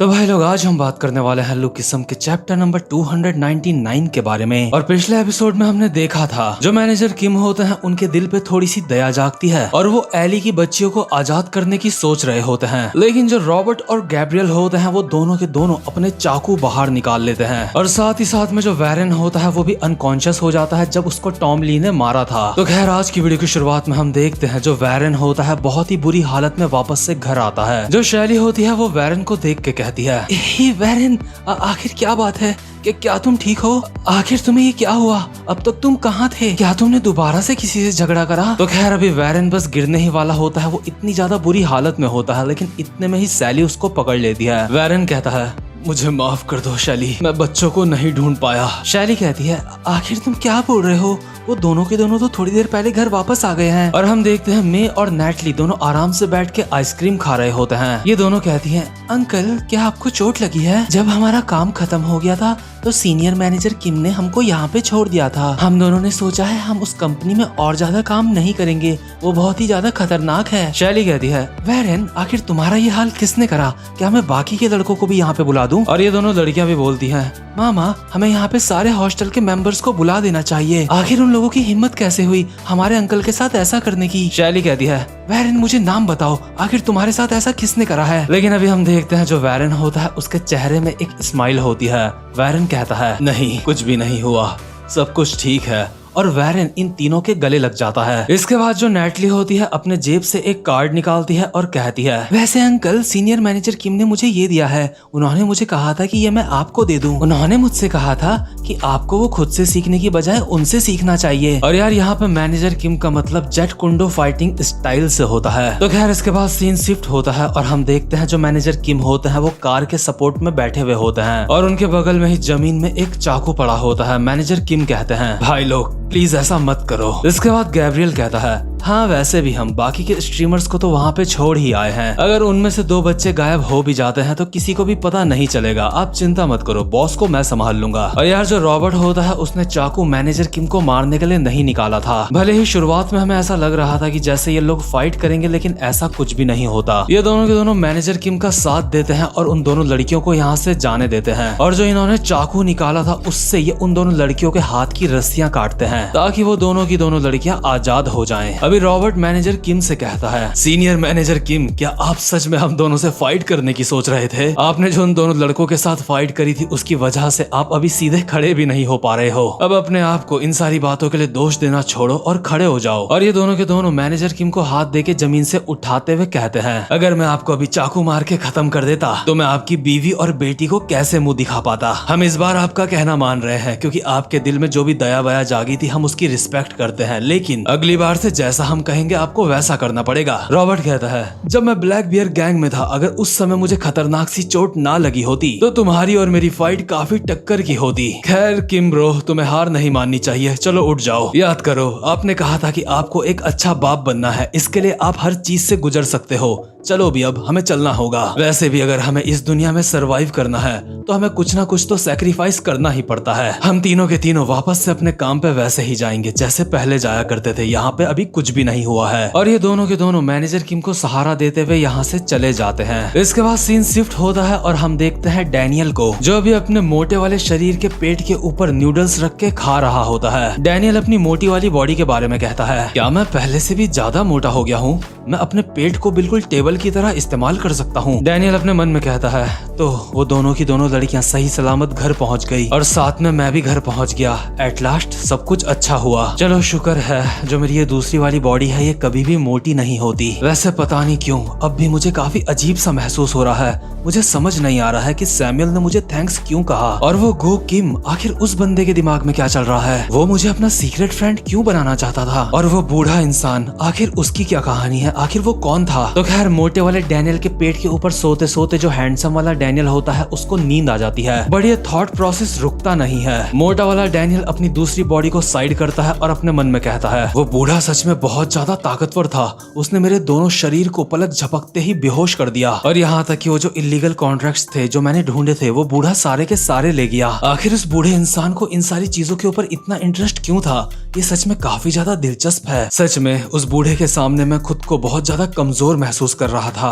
तो भाई लोग, आज हम बात करने वाले हैं लुक किस्म के चैप्टर नंबर 299 के बारे में। और पिछले एपिसोड में हमने देखा था जो मैनेजर किम होते हैं उनके दिल पे थोड़ी सी दया जागती है और वो एली की बच्चियों को आजाद करने की सोच रहे होते हैं। लेकिन जो रॉबर्ट और गैब्रियल होते हैं वो दोनों के दोनों अपने चाकू बाहर निकाल लेते हैं और साथ ही साथ में जो वैरन होता है वो भी अनकॉन्शियस हो जाता है जब उसको टॉम ली ने मारा था। तो खैर, आज की वीडियो की शुरुआत में हम देखते हैं जो वैरन होता है बहुत ही बुरी हालत में वापस से घर आता है। जो शैली होती है वो वैरन को देख के कहती है, वैरन, आखिर क्या बात है कि क्या तुम ठीक हो? आखिर तुम्हें ये क्या हुआ? अब तक तुम कहाँ थे? क्या तुमने दोबारा से किसी से झगड़ा करा? तो खैर, अभी वैरन बस गिरने ही वाला होता है। वो इतनी ज्यादा बुरी हालत में होता है, लेकिन इतने में ही सैली उसको पकड़ लेती है। वैरन कहता है, मुझे माफ कर दो शैली, मैं बच्चों को नहीं ढूंढ पाया। शैली कहती है, आखिर तुम क्या बोल रहे हो? वो दोनों के दोनों तो थोड़ी देर पहले घर वापस आ गए हैं। और हम देखते हैं मे और नेटली दोनों आराम से बैठ के आइसक्रीम खा रहे होते हैं। ये दोनों कहती हैं, अंकल, क्या आपको चोट लगी है? जब हमारा काम खत्म हो गया था तो सीनियर मैनेजर किम ने हमको यहाँ पे छोड़ दिया था। हम दोनों ने सोचा है हम उस कंपनी में और ज्यादा काम नहीं करेंगे, वो बहुत ही ज्यादा खतरनाक है। शैली कहती है, वैरन, आखिर तुम्हारा ये हाल किसने करा? क्या मैं बाकी के लड़कों को भी यहाँ पे बुला दूं? और ये दोनों लड़कियां भी बोलती हैं, मामा, हमें यहाँ पे सारे हॉस्टल के मेंबर्स को बुला देना चाहिए। आखिर उन लोगों की हिम्मत कैसे हुई हमारे अंकल के साथ ऐसा करने की? शैली कहती है, वैरन, मुझे नाम बताओ, आखिर तुम्हारे साथ ऐसा किसने करा है? लेकिन अभी हम देखते हैं जो वैरन होता है उसके चेहरे में एक स्माइल होती है। वैरन कहता है, नहीं, कुछ भी नहीं हुआ, सब कुछ ठीक है। और वैरन इन तीनों के गले लग जाता है। इसके बाद जो नेटली होती है अपने जेब से एक कार्ड निकालती है और कहती है, वैसे अंकल, सीनियर मैनेजर किम ने मुझे ये दिया है। उन्होंने मुझे कहा था कि ये मैं आपको दे दूं। उन्होंने मुझसे कहा था कि आपको वो खुद से सीखने की बजाय उनसे सीखना चाहिए। और यार, यहाँ पे मैनेजर किम का मतलब जेट कुंडो फाइटिंग स्टाइल से होता है। तो खैर, इसके बाद सीन शिफ्ट होता है और हम देखते हैं जो मैनेजर किम होते हैं वो कार के सपोर्ट में बैठे हुए होते हैं और उनके बगल में ही जमीन में एक चाकू पड़ा होता है। मैनेजर किम कहते हैं, भाई लोग, प्लीज ऐसा मत करो। इसके बाद गैब्रियल कहता है, हाँ, वैसे भी हम बाकी के स्ट्रीमर्स को तो वहाँ पे छोड़ ही आए हैं। अगर उनमें से 2 बच्चे गायब हो भी जाते हैं तो किसी को भी पता नहीं चलेगा। आप चिंता मत करो, बॉस को मैं संभाल लूंगा। और यार, जो रॉबर्ट होता है उसने चाकू मैनेजर किम को मारने के लिए नहीं निकाला था। भले ही शुरुआत में हमें ऐसा लग रहा था कि जैसे ये लोग फाइट करेंगे, लेकिन ऐसा कुछ भी नहीं होता। ये दोनों के दोनों मैनेजर किम का साथ देते हैं और उन दोनों लड़कियों को यहाँ से जाने देते हैं। और जो इन्होंने चाकू निकाला था उससे ये उन दोनों लड़कियों के हाथ की रस्सियां काटते हैं ताकि वो दोनों की दोनों लड़कियां आजाद हो जाएं। अभी रॉबर्ट मैनेजर किम से कहता है, सीनियर मैनेजर किम, क्या आप सच में हम दोनों से फाइट करने की सोच रहे थे? आपने जो उन दोनों लड़कों के साथ फाइट करी थी उसकी वजह से आप अभी सीधे खड़े भी नहीं हो पा रहे हो। अब अपने आप को इन सारी बातों के लिए दोष देना छोड़ो और खड़े हो जाओ। और ये दोनों के दोनों मैनेजर किम को हाथ देके जमीन से उठाते हुए कहते हैं, अगर मैं आपको अभी चाकू मार के खत्म कर देता तो मैं आपकी बीवी और बेटी को कैसे मुंह दिखा पाता? हम इस बार आपका कहना मान रहे हैं क्योंकि आपके दिल में जो भी दया वया जागी थी हम उसकी रिस्पेक्ट करते हैं, लेकिन अगली बार से जैसा हम कहेंगे आपको वैसा करना पड़ेगा। रॉबर्ट कहता है, जब मैं ब्लैक बियर गैंग में था, अगर उस समय मुझे खतरनाक सी चोट ना लगी होती तो तुम्हारी और मेरी फाइट काफी टक्कर की होती। खैर किम ब्रो, तुम्हें हार नहीं माननी चाहिए। चलो उठ जाओ। याद करो, आपने कहा था कि आपको एक अच्छा बाप बनना है, इसके लिए आप हर चीज से गुजर सकते हो। चलो भी, अब हमें चलना होगा। वैसे भी अगर हमें इस दुनिया में सरवाइव करना है तो हमें कुछ ना कुछ तो सैक्रिफाइस करना ही पड़ता है। हम तीनों के तीनों वापस से अपने काम पे वैसे ही जाएंगे जैसे पहले जाया करते थे। यहाँ पे अभी कुछ भी नहीं हुआ है। और ये दोनों के दोनों मैनेजर किम को सहारा देते हुए यहाँ से चले जाते हैं। इसके बाद सीन शिफ्ट होता है और हम देखते हैं डैनियल को, जो अभी अपने मोटे वाले शरीर के पेट के ऊपर नूडल्स रख के खा रहा होता है। डैनियल अपनी मोटी वाली बॉडी के बारे में कहता है, क्या मैं पहले से भी ज्यादा मोटा हो गया हूँ? मैं अपने पेट को बिल्कुल टेबल की तरह इस्तेमाल कर सकता हूँ। डैनियल अपने मन में कहता है। तो वो दोनों की दोनों लड़कियां सही सलामत घर पहुँच गई और साथ में मैं भी घर पहुँच गया। एट लास्ट सब कुछ अच्छा हुआ। चलो शुक्र है जो मेरी ये दूसरी वाली बॉडी है ये कभी भी मोटी नहीं होती। वैसे पता नहीं क्यों अब भी मुझे काफी अजीब सा महसूस हो रहा है। मुझे समझ नहीं आ रहा है कि सैमुअल ने मुझे थैंक्स क्यों कहा। और वो गो किम, आखिर उस बंदे के दिमाग में क्या चल रहा है? वो मुझे अपना सीक्रेट फ्रेंड क्यों बनाना चाहता था? और वो बूढ़ा इंसान, आखिर उसकी क्या कहानी है? आखिर वो कौन था? तो खैर, मोटे वाले डैनियल के पेट के ऊपर सोते सोते जो हैंडसम वाला डैनियल होता है उसको नींद आ जाती है, बट ये थॉट प्रोसेस रुकता नहीं है। मोटा वाला डैनियल अपनी दूसरी बॉडी को साइड करता है और अपने मन में कहता है, वो बूढ़ा सच में बहुत ज्यादा ताकतवर था। उसने मेरे दोनों शरीर को पलक झपकते ही बेहोश कर दिया। और यहाँ तक कि वो जो इलीगल कॉन्ट्रैक्ट्स थे जो मैंने ढूंढे थे वो बूढ़ा सारे के सारे ले गया। आखिर उस बूढ़े इंसान को इन सारी चीजों के ऊपर इतना इंटरेस्ट क्यों था? ये सच में काफी ज्यादा दिलचस्प है। सच में उस बूढ़े के सामने मैं खुद को बहुत ज्यादा कमजोर महसूस कर रहा था।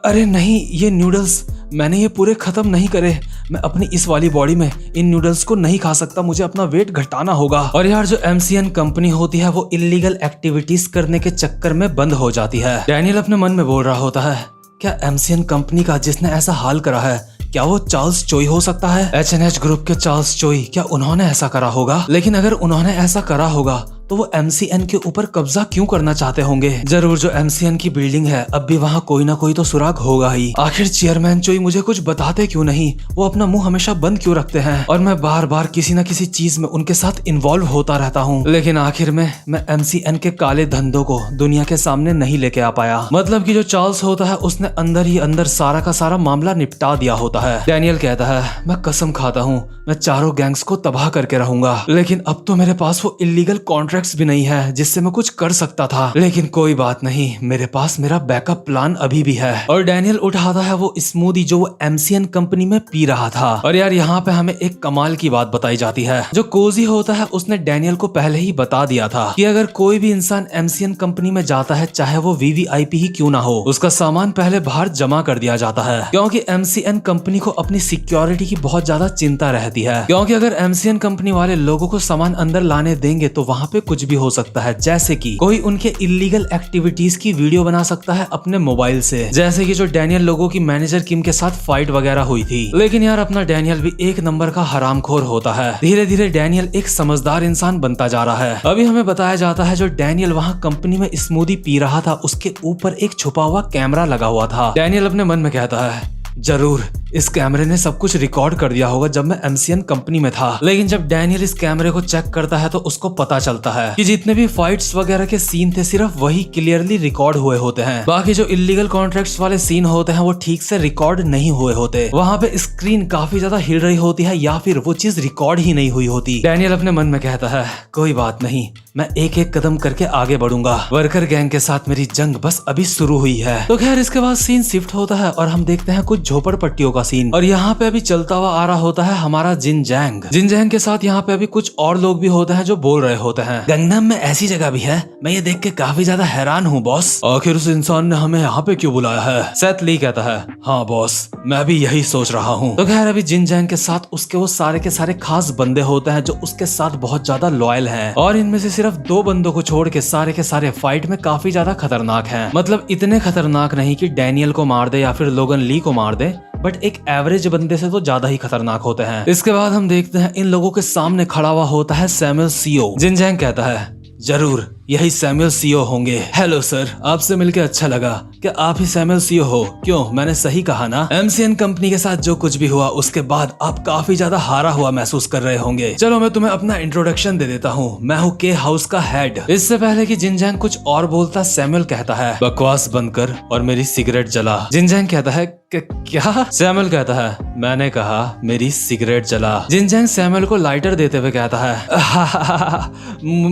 अरे नहीं, ये नूडल्स मैंने ये पूरे खत्म नहीं करे। मैं अपनी इस वाली बॉडी में इन नूडल्स को नहीं खा सकता, मुझे अपना वेट घटाना होगा। और यार जो MCN कंपनी होती है वो इलीगल एक्टिविटीज करने के चक्कर में बंद हो जाती है। डैनियल अपने मन में बोल रहा होता है, क्या MCN कंपनी का जिसने ऐसा हाल करा है क्या वो चार्ल्स चोई हो सकता है? H&H ग्रुप के चार्ल्स चोई, क्या उन्होंने ऐसा करा होगा? लेकिन अगर उन्होंने ऐसा करा होगा तो वो MCN के ऊपर कब्जा क्यों करना चाहते होंगे? जरूर जो MCN की बिल्डिंग है अब भी वहाँ कोई ना कोई तो सुराग होगा ही। आखिर चेयरमैन चोई मुझे कुछ बताते क्यों नहीं? वो अपना मुंह हमेशा बंद क्यों रखते हैं और मैं बार बार किसी न किसी चीज में उनके साथ इन्वॉल्व होता रहता हूँ। लेकिन आखिर में मैं MCN के काले धंधों को दुनिया के सामने नहीं लेके आ पाया। मतलब कि जो चार्ल्स होता है उसने अंदर ही अंदर सारा का सारा मामला निपटा दिया होता है। डैनियल कहता है, मैं कसम खाता हूँ मैं चारों गैंग्स को तबाह करके रहूंगा, लेकिन अब तो मेरे पास वो इलीगल कॉन्ट्रैक्ट्स भी नहीं है जिससे मैं कुछ कर सकता था। लेकिन कोई बात नहीं, मेरे पास मेरा बैकअप प्लान अभी भी है। और डैनियल उठाता है वो स्मूदी जो वो MCN कंपनी में पी रहा था। और यार यहाँ पे हमें एक कमाल की बात बताई जाती है। जो कोजी होता है उसने डैनियल को पहले ही बता दिया था कि अगर कोई भी इंसान MCN कंपनी में जाता है चाहे वो VVIP ही क्यों ना हो, उसका सामान पहले बाहर जमा कर दिया जाता है, क्योंकि MCN कंपनी को अपनी सिक्योरिटी की बहुत ज्यादा चिंता रहती है। क्योंकि अगर MCN कंपनी वाले लोगों को सामान अंदर लाने देंगे तो वहाँ पे कुछ भी हो सकता है, जैसे कि कोई उनके इलीगल एक्टिविटीज की वीडियो बना सकता है अपने मोबाइल से, जैसे कि जो डैनियल लोगों की मैनेजर किम के साथ फाइट वगैरह हुई थी। लेकिन यार अपना डैनियल भी एक नंबर का हरामखोर होता है। धीरे धीरे डैनियल एक समझदार इंसान बनता जा रहा है। अभी हमें बताया जाता है जो डैनियल वहाँ कंपनी में स्मूदी पी रहा था उसके ऊपर एक छुपा हुआ कैमरा लगा हुआ था। डैनियल अपने मन में कहता है, जरूर इस कैमरे ने सब कुछ रिकॉर्ड कर दिया होगा जब मैं MCN कंपनी में था। लेकिन जब डैनियल इस कैमरे को चेक करता है तो उसको पता चलता है कि जितने भी फाइट्स वगैरह के सीन थे सिर्फ वही क्लियरली रिकॉर्ड हुए होते हैं। बाकी जो इलीगल कॉन्ट्रैक्ट्स वाले सीन होते हैं वो ठीक से रिकॉर्ड नहीं हुए होते। वहाँ पे स्क्रीन काफी ज्यादा हिल रही होती है या फिर वो चीज रिकॉर्ड ही नहीं हुई होती। डैनियल अपने मन में कहता है, कोई बात नहीं, मैं एक एक कदम करके आगे बढ़ूंगा। वर्कर गैंग के साथ मेरी जंग बस अभी शुरू हुई है। तो खैर इसके बाद सीन शिफ्ट होता है और हम देखते हैं कुछ झोपड़पट्टियों का सीन। और यहाँ पे अभी चलता हुआ आ रहा होता है हमारा जिनजैंग के साथ यहाँ पे अभी कुछ और लोग भी होते हैं जो बोल रहे होते हैं, गंगनम में ऐसी जगह भी है? मैं ये देख के काफी ज्यादा हैरान हूँ बॉस। आखिर उस इंसान ने हमें यहाँ पे क्यों बुलाया है? सेथ ली कहता है, हाँ बॉस मैं भी यही सोच रहा हूँ। तो खैर अभी जिनजैंग के साथ उसके वो सारे के सारे खास बंदे होते हैं जो उसके साथ बहुत ज्यादा लॉयल हैं। और इनमें से सिर्फ 2 बंदों को छोड़ के सारे फाइट में काफी ज्यादा खतरनाक हैं। मतलब इतने खतरनाक नहीं कि डैनियल को मार दे या फिर लोगन ली को मार दे, बट एक एवरेज बंदे से तो ज्यादा ही खतरनाक होते हैं। इसके बाद हम देखते हैं इन लोगों के सामने खड़ा हुआ होता है सैमुअल सीओ। जिनजैंग कहता है, जरूर यही सैमुअल सीओ होंगे। हेलो सर, आपसे मिलके अच्छा लगा। क्या आप ही सैमुअल सीओ हो? क्यों, मैंने सही कहा ना? MCN कंपनी के साथ जो कुछ भी हुआ उसके बाद आप काफी ज्यादा हारा हुआ महसूस कर रहे होंगे। चलो मैं तुम्हें अपना इंट्रोडक्शन दे देता हूँ, मैं हूँ के हाउस का हेड। इससे पहले कि जिनजैंग कुछ और बोलता सैमुअल कहता है, बकवास बंद कर और मेरी सिगरेट जला। जिनजैंग कहता है, क्या? सैमुअल कहता है, मैंने कहा मेरी सिगरेट जला। जिनजैंग सैमुअल को लाइटर देते हुए कहता है,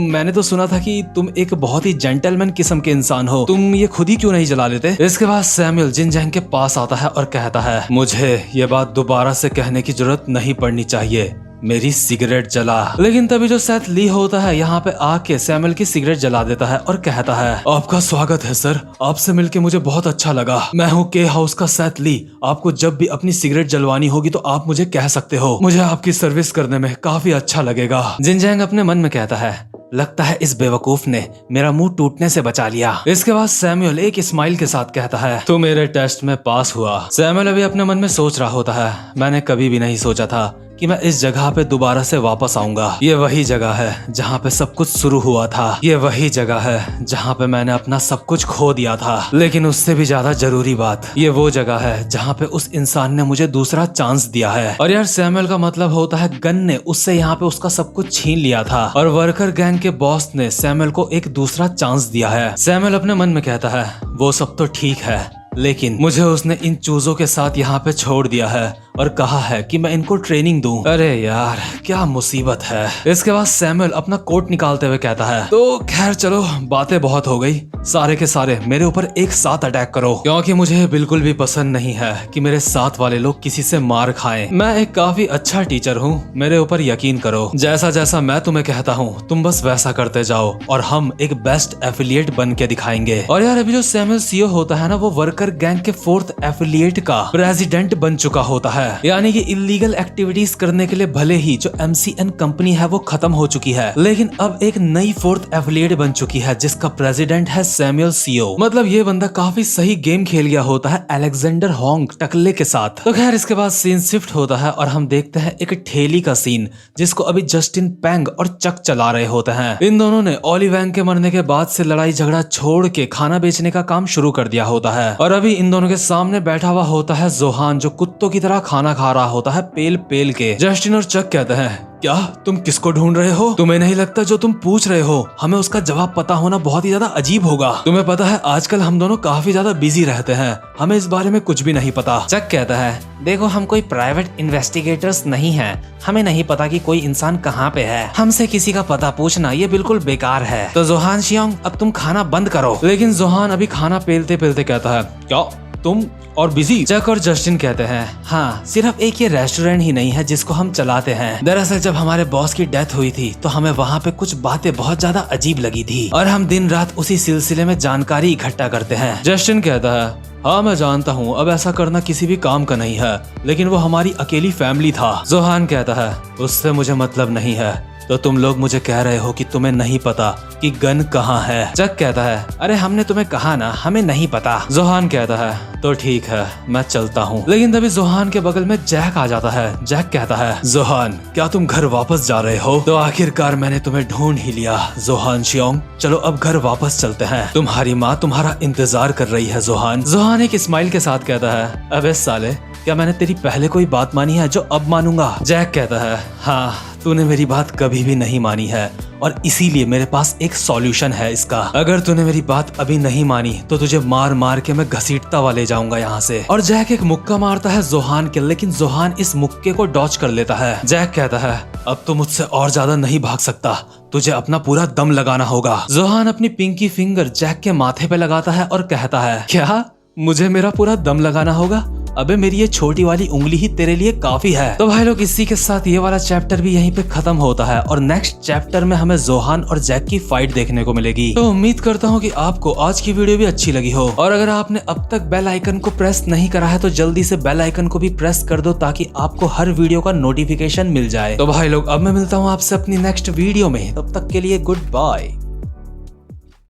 मैंने तो सुना था कि तुम एक बहुत ही जेंटलमैन किस्म के इंसान हो, तुम ये खुद ही क्यों नहीं जला लेते? इसके बाद सैमुअल जिनजैंग के पास आता है और कहता है, मुझे ये बात दोबारा से कहने की जरूरत नहीं पड़नी चाहिए, मेरी सिगरेट जला। लेकिन तभी जो सेथ ली होता है यहाँ पे आके सैमुअल की सिगरेट जला देता है और कहता है, आपका स्वागत है सर, आपसे मिलके मुझे बहुत अच्छा लगा। मैं हूँ के हाउस का सेथ ली। आपको जब भी अपनी सिगरेट जलवानी होगी तो आप मुझे कह सकते हो, मुझे आपकी सर्विस करने में काफी अच्छा लगेगा। जिनजैंग अपने मन में कहता है, लगता है इस बेवकूफ ने मेरा मुंह टूटने से बचा लिया। इसके बाद सैमुअल एक स्माइल के साथ कहता है, तू मेरे टेस्ट में पास हुआ। सैमुअल अभी अपने मन में सोच रहा होता है, मैंने कभी भी नहीं सोचा था कि मैं इस जगह पे दोबारा से वापस आऊंगा। ये वही जगह है जहाँ पे सब कुछ शुरू हुआ था। ये वही जगह है जहाँ पे मैंने अपना सब कुछ खो दिया था। लेकिन उससे भी ज्यादा जरूरी बात, ये वो जगह है जहाँ पे उस इंसान ने मुझे दूसरा चांस दिया है। और यार सैमुअल का मतलब होता है गन ने उससे यहाँ पे उसका सब कुछ छीन लिया था और वर्कर गैंग के बॉस ने सैमुअल को एक दूसरा चांस दिया है। सैमुअल अपने मन में कहता है, वो सब तो ठीक है, लेकिन मुझे उसने इन चूजों के साथ यहाँ पे छोड़ दिया है और कहा है कि मैं इनको ट्रेनिंग दूं। अरे यार क्या मुसीबत है। इसके बाद सैमुअल अपना कोट निकालते हुए कहता है तो खैर चलो बातें बहुत हो गई, सारे के सारे मेरे ऊपर एक साथ अटैक करो, क्योंकि मुझे बिल्कुल भी पसंद नहीं है कि मेरे साथ वाले लोग किसी से मार खाएं। मैं एक काफी अच्छा टीचर हूँ, मेरे ऊपर यकीन करो। जैसा जैसा मैं तुम्हें कहता हूँ तुम बस वैसा करते जाओ और हम एक बेस्ट एफिलिएट बन के दिखाएंगे। और यार अभी जो सैमुअल सीओ होता है ना, वो वर्कर गैंग के 4th एफिलिएट का प्रेसिडेंट बन चुका होता है। यानी कि इलीगल एक्टिविटीज करने के लिए भले ही जो MCN कंपनी है वो खत्म हो चुकी है, लेकिन अब एक नई 4th एफिलिएट बन चुकी है जिसका प्रेसिडेंट है सैमुअल सीओ। मतलब ये बंदा काफी सही गेम खेल गया होता है अलेक्जेंडर होंग टकले के साथ। तो खैर इसके बाद सीन शिफ्ट होता है और हम देखते हैं एक ठेली का सीन जिसको अभी जस्टिन पैंग और चक चला रहे होते हैं। इन दोनों ने ओली वैंग के मरने के बाद से लड़ाई झगड़ा छोड़ के खाना बेचने का काम शुरू कर दिया होता है। और अभी इन दोनों के सामने बैठा हुआ होता है जोहान, जो कुत्तों की तरह खाना खा रहा होता है पेल पेल के। जस्टिन और चक कहते हैं क्या तुम किसको ढूंढ रहे हो? तुम्हें नहीं लगता जो तुम पूछ रहे हो हमें उसका जवाब पता होना बहुत ही ज्यादा अजीब होगा? तुम्हें पता है आजकल हम दोनों काफी ज्यादा बिजी रहते हैं, हमें इस बारे में कुछ भी नहीं पता। चक कहता है देखो हम कोई प्राइवेट इन्वेस्टिगेटर्स नहीं हैं, हमें नहीं पता कि कोई इंसान कहाँ पे है, हमसे किसी का पता पूछना ये बिल्कुल बेकार है। तो जोहान शियोंग अब तुम खाना बंद करो। लेकिन जोहान अभी खाना पेलते पेलते कहता है क्या तुम और बिजी? चक और जस्टिन कहते हैं हाँ, सिर्फ एक ये रेस्टोरेंट ही नहीं है जिसको हम चलाते हैं। दरअसल जब हमारे बॉस की डेथ हुई थी तो हमें वहाँ पे कुछ बातें बहुत ज्यादा अजीब लगी थी और हम दिन रात उसी सिलसिले में जानकारी इकट्ठा करते हैं। जस्टिन कहता है हाँ मैं जानता हूँ, अब ऐसा करना किसी भी काम का नहीं है, लेकिन वो हमारी अकेली फैमिली था। जोहान कहता है उससे मुझे मतलब नहीं है, तो तुम लोग मुझे कह रहे हो कि तुम्हें नहीं पता कि गन कहाँ है? चक कहता है अरे हमने तुम्हें कहा ना हमें नहीं पता। जोहान कहता है तो ठीक है मैं चलता हूँ। लेकिन तभी जोहान के बगल में जैक आ जाता है। जैक कहता है जोहान क्या तुम घर वापस जा रहे हो? तो आखिरकार मैंने तुम्हें ढूंढ ही लिया जोहान शियोंग, चलो अब घर वापस चलते हैं, तुम्हारी माँ तुम्हारा इंतजार कर रही है। जोहान एक स्माइल के साथ कहता है अबे साले क्या मैंने तेरी पहले कोई बात मानी है जो अब मानूंगा? जैक कहता है हाँ तूने मेरी बात कभी भी नहीं मानी है और इसीलिए मेरे पास एक सॉल्यूशन है इसका। अगर तूने मेरी बात अभी नहीं मानी तो तुझे मार मार के मैं घसीटता हुआ ले जाऊंगा यहाँ से। और जैक एक मुक्का मारता है जोहान के, लेकिन जोहान इस मुक्के को डॉच कर लेता है। जैक कहता है अब तो मुझसे और ज्यादा नहीं भाग सकता, तुझे अपना पूरा दम लगाना होगा। जोहान अपनी पिंकी फिंगर जैक के माथे पे लगाता है और कहता है क्या मुझे मेरा पूरा दम लगाना होगा? अबे मेरी ये छोटी वाली उंगली ही तेरे लिए काफी है। तो भाई लोग इसी के साथ ये वाला चैप्टर भी यहीं पे खत्म होता है और नेक्स्ट चैप्टर में हमें जोहान और जैक की फाइट देखने को मिलेगी। तो उम्मीद करता हूँ कि आपको आज की वीडियो भी अच्छी लगी हो, और अगर आपने अब तक बेल आइकन को प्रेस नहीं करा है तो जल्दी से बेल आइकन को भी प्रेस कर दो ताकि आपको हर वीडियो का नोटिफिकेशन मिल जाए। तो भाई लोग अब मैं मिलता हूँ आपसे अपनी नेक्स्ट वीडियो में, तब तक के लिए गुड बाय।